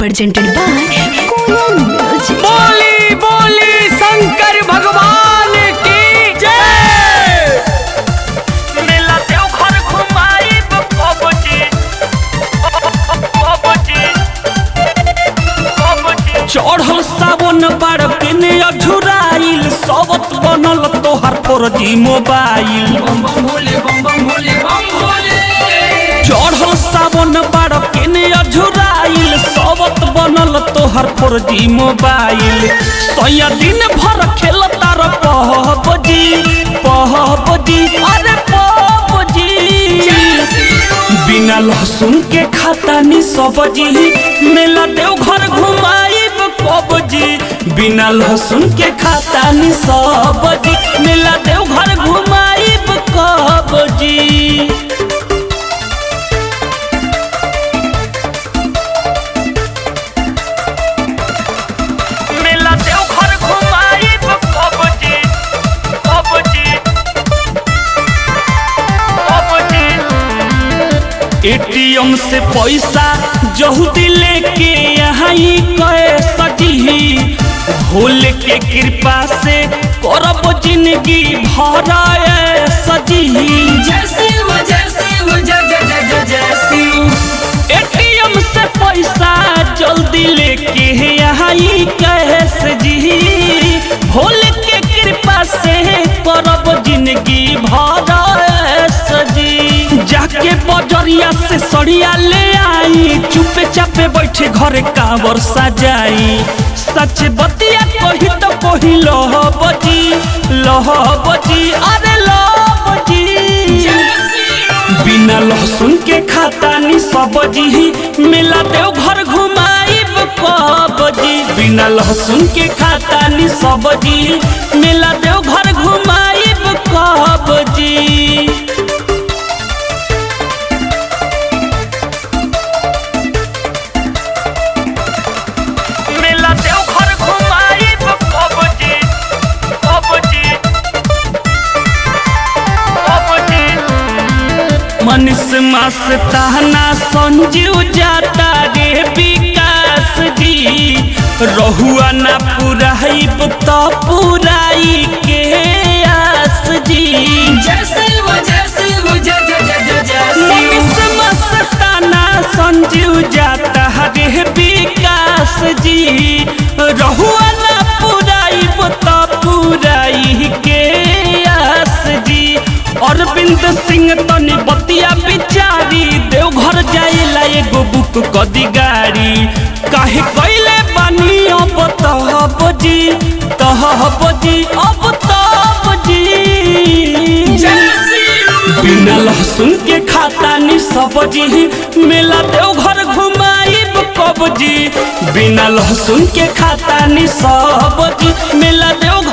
presented by Koyan Music। बोली बोली शंकर भगवान की जय। मेला देवघर घुमाइब कबजी चढ़ल सावन बार केने अझुराइल सबत बनल तोहर 4G मोबाइल। चढ़ल सावन बार केने अझुराइल सबत बनल तोहर 4G मोबाइल। 100 दिन भर खेलता र पहबजी अरे पहबजी। बिना लहसुन के खाता नी सब्जी मेला देवघर घुमाइब कबजी। बिना लहसुन के खाता नी सब्जी मेला देवघर घुमाइब कबजी। एटीएम से पैसा जल्दी लेके यहाँ सजी भोले के कृपा से करब जिंदगी भर सजी। एटीएम से पैसा जल्दी लेके यहाँ सजी भोले के कृपा से करब जिंदगी भर सजी। जाके बजरिया से सड़िया ले आई चुपे चापे बैठे घरे कांवर सजाई। सच बतिया कही तो कही लहबजी अरे लहबजी। बिना लहसुन के खाता नी सब्जी मेला देवघर घुमाइब कबजी। बिना लहसुन के खाता नी सब्जी मेला देवघर घुमाइब कबजी। मनीष मस्ताना संजीव जाता रे विकास जी रहुआ ना पुराइब तो पुराई के आस जी। मनीष मस्ताना संजीव जाता रे विकास जी रहुआ ना पुराइब तो पुराई के आस जी। अरविंद सिंह तनी बतिया बिचारी देवघर जाइला एगो बुक कदी गाड़ी। काहे कइले बानी अब तहबजी अब तहबजी। बिना लहसुन के खाता नी सब्जी मेला देवघर घुमाइब कबजी। बिना लहसुन के खाता नी सब्जी मेला देव